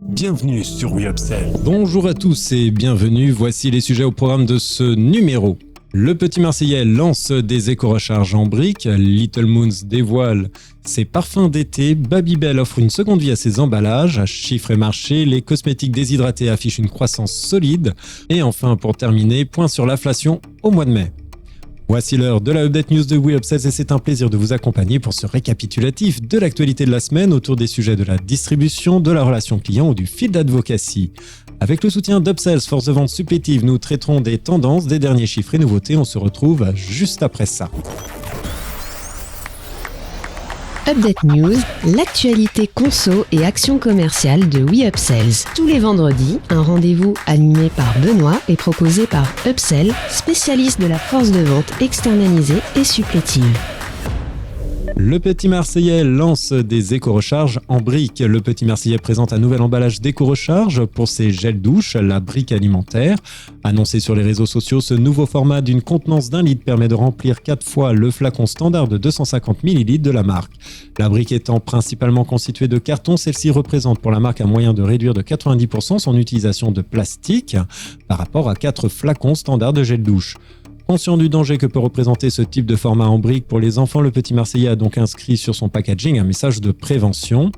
Bienvenue sur WeUpsell. Bonjour à tous et bienvenue, voici les sujets au programme de ce numéro. Le Petit Marseillais lance des éco-recharges en briques, Little Moons dévoile ses parfums d'été, Babybel offre une seconde vie à ses emballages, chiffres et marché, les cosmétiques déshydratés affichent une croissance solide, et enfin pour terminer, point sur l'inflation au mois de mai. Voici l'heure de la Update News de WeUpsell et c'est un plaisir de vous accompagner pour ce récapitulatif de l'actualité de la semaine autour des sujets de la distribution, de la relation client ou du fil d'advocacy. Avec le soutien d'Upsells, force de vente supplétive, nous traiterons des tendances, des derniers chiffres et nouveautés. On se retrouve juste après ça. Update News, l'actualité conso et action commerciale de WeUpsells. Tous les vendredis, un rendez-vous animé par Benoît et proposé par Upsell, spécialiste de la force de vente externalisée et supplétive. Le Petit Marseillais lance des éco-recharges en briques. Le Petit Marseillais présente un nouvel emballage d'éco-recharge pour ses gels douche, la brique alimentaire. Annoncé sur les réseaux sociaux, ce nouveau format d'une contenance d'1 litre permet de remplir 4 fois le flacon standard de 250 ml de la marque. La brique étant principalement constituée de carton, celle-ci représente pour la marque un moyen de réduire de 90% son utilisation de plastique par rapport à 4 flacons standards de gel douche. Conscient du danger que peut représenter ce type de format en brique pour les enfants, le Petit Marseillais a donc inscrit sur son packaging un message de prévention.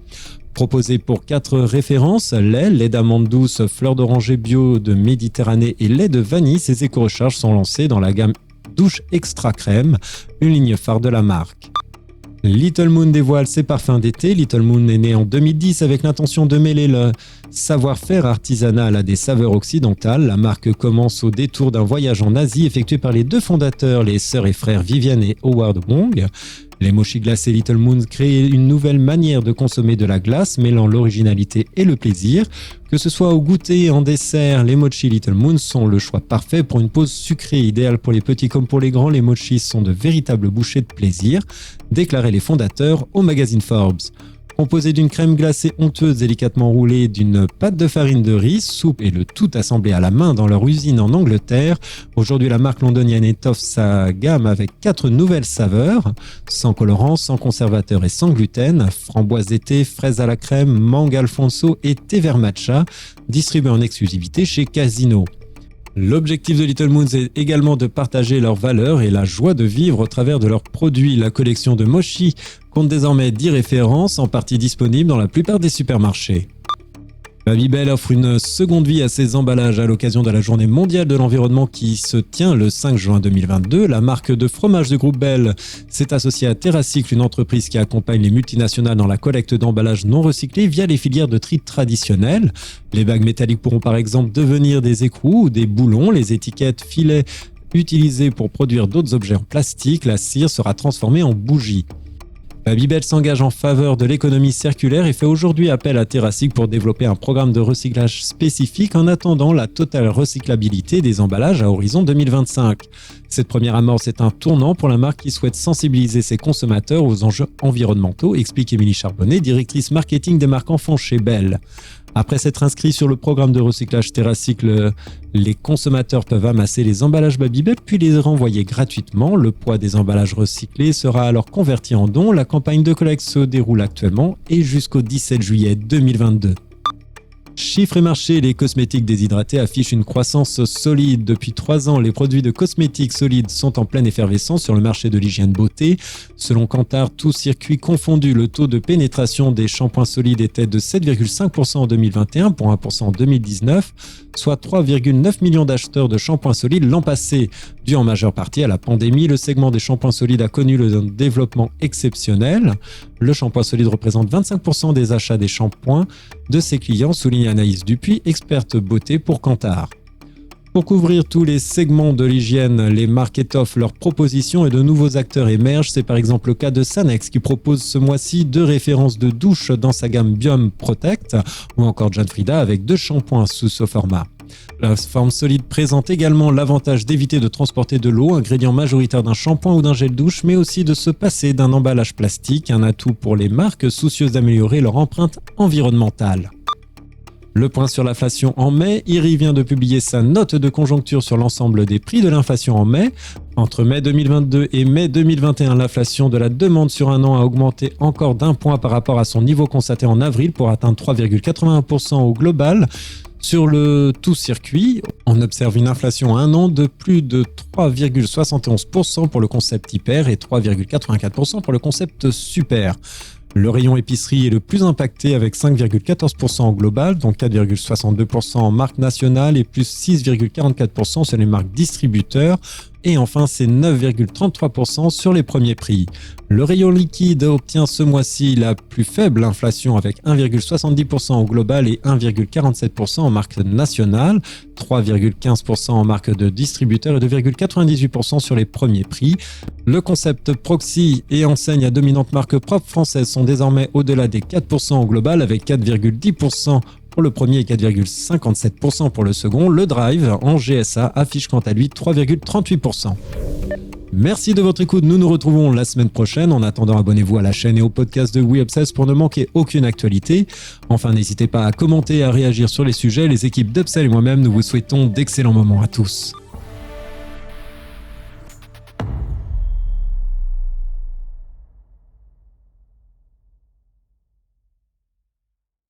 Proposé pour 4 références, lait d'amande douce, fleur d'oranger bio de Méditerranée et lait de vanille, ces éco-recharges sont lancés dans la gamme douche extra crème, une ligne phare de la marque. Little Moon dévoile ses parfums d'été. Little Moon est né en 2010 avec l'intention de mêler le savoir-faire artisanal à des saveurs occidentales. La marque commence au détour d'un voyage en Asie effectué par les 2 fondateurs, les sœurs et frères Vivienne et Howard Wong. Les mochis glacés Little Moon créent une nouvelle manière de consommer de la glace, mêlant l'originalité et le plaisir. Que ce soit au goûter, en dessert, les mochis Little Moon sont le choix parfait pour une pause sucrée, idéale pour les petits comme pour les grands. Les mochis sont de véritables bouchées de plaisir, déclaraient les fondateurs au magazine Forbes. Composé d'une crème glacée onctueuse délicatement roulée, d'une pâte de farine de riz, soupe et le tout assemblé à la main dans leur usine en Angleterre. Aujourd'hui, la marque londonienne étoffe sa gamme avec 4 nouvelles saveurs, sans colorant, sans conservateur et sans gluten, framboise d'été, fraise à la crème, mangue Alfonso et thé vert matcha, distribués en exclusivité chez Casino. L'objectif de Little Moons est également de partager leurs valeurs et la joie de vivre au travers de leurs produits. La collection de mochi compte désormais 10 références, en partie disponibles dans la plupart des supermarchés. Babybel offre une seconde vie à ses emballages à l'occasion de la journée mondiale de l'environnement qui se tient le 5 juin 2022. La marque de fromage du groupe Bell s'est associée à TerraCycle, une entreprise qui accompagne les multinationales dans la collecte d'emballages non recyclés via les filières de tri traditionnelles. Les bagues métalliques pourront par exemple devenir des écrous ou des boulons. Les étiquettes filets utilisées pour produire d'autres objets en plastique, la cire sera transformée en bougie. Babybel s'engage en faveur de l'économie circulaire et fait aujourd'hui appel à TerraCycle pour développer un programme de recyclage spécifique en attendant la totale recyclabilité des emballages à horizon 2025. Cette première amorce est un tournant pour la marque qui souhaite sensibiliser ses consommateurs aux enjeux environnementaux, explique Émilie Charbonnet, directrice marketing des marques enfants chez Bell. Après s'être inscrit sur le programme de recyclage TerraCycle, les consommateurs peuvent amasser les emballages Babybel puis les renvoyer gratuitement. Le poids des emballages recyclés sera alors converti en dons. La campagne de collecte se déroule actuellement et jusqu'au 17 juillet 2022. Chiffres et marché, les cosmétiques déshydratés affichent une croissance solide. Depuis 3 ans, les produits de cosmétiques solides sont en pleine effervescence sur le marché de l'hygiène beauté. Selon Kantar, tous circuits confondus, le taux de pénétration des shampoings solides était de 7,5% en 2021 pour 1% en 2019, soit 3,9 millions d'acheteurs de shampoings solides l'an passé. Dû en majeure partie à la pandémie, le segment des shampoings solides a connu le développement exceptionnel. Le shampoing solide représente 25% des achats des shampoings de ses clients, souligne Anaïs Dupuis, experte beauté pour Kantar. Pour couvrir tous les segments de l'hygiène, les marques étoffent leurs propositions et de nouveaux acteurs émergent. C'est par exemple le cas de Sanex qui propose ce mois-ci 2 références de douche dans sa gamme Biome Protect ou encore John Frieda avec 2 shampoings sous ce format. La forme solide présente également l'avantage d'éviter de transporter de l'eau, ingrédient majoritaire d'un shampoing ou d'un gel douche, mais aussi de se passer d'un emballage plastique, un atout pour les marques soucieuses d'améliorer leur empreinte environnementale. Le point sur l'inflation en mai, IRI vient de publier sa note de conjoncture sur l'ensemble des prix de l'inflation en mai. Entre mai 2022 et mai 2021, l'inflation de la demande sur un an a augmenté encore d'1 point par rapport à son niveau constaté en avril pour atteindre 3,81% au global. Sur le tout circuit, on observe une inflation à un an de plus de 3,71% pour le concept hyper et 3,84% pour le concept super. Le rayon épicerie est le plus impacté avec 5,14% en global, dont 4,62% en marque nationale et plus 6,44% sur les marques distributeurs. Et enfin, c'est 9,33% sur les premiers prix. Le rayon liquide obtient ce mois-ci la plus faible inflation avec 1,70% au global et 1,47% en marque nationale, 3,15% en marque de distributeur et 2,98% sur les premiers prix. Le concept proxy et enseigne à dominante marque propre française sont désormais au-delà des 4% au global avec 4,10% pour le premier et 4,57% pour le second. Le drive en GSA affiche quant à lui 3,38%. Merci de votre écoute, nous nous retrouvons la semaine prochaine. En attendant, abonnez-vous à la chaîne et au podcast de WeUpsells pour ne manquer aucune actualité. Enfin, n'hésitez pas à commenter et à réagir sur les sujets. Les équipes d'Upsell et moi-même, nous vous souhaitons d'excellents moments à tous.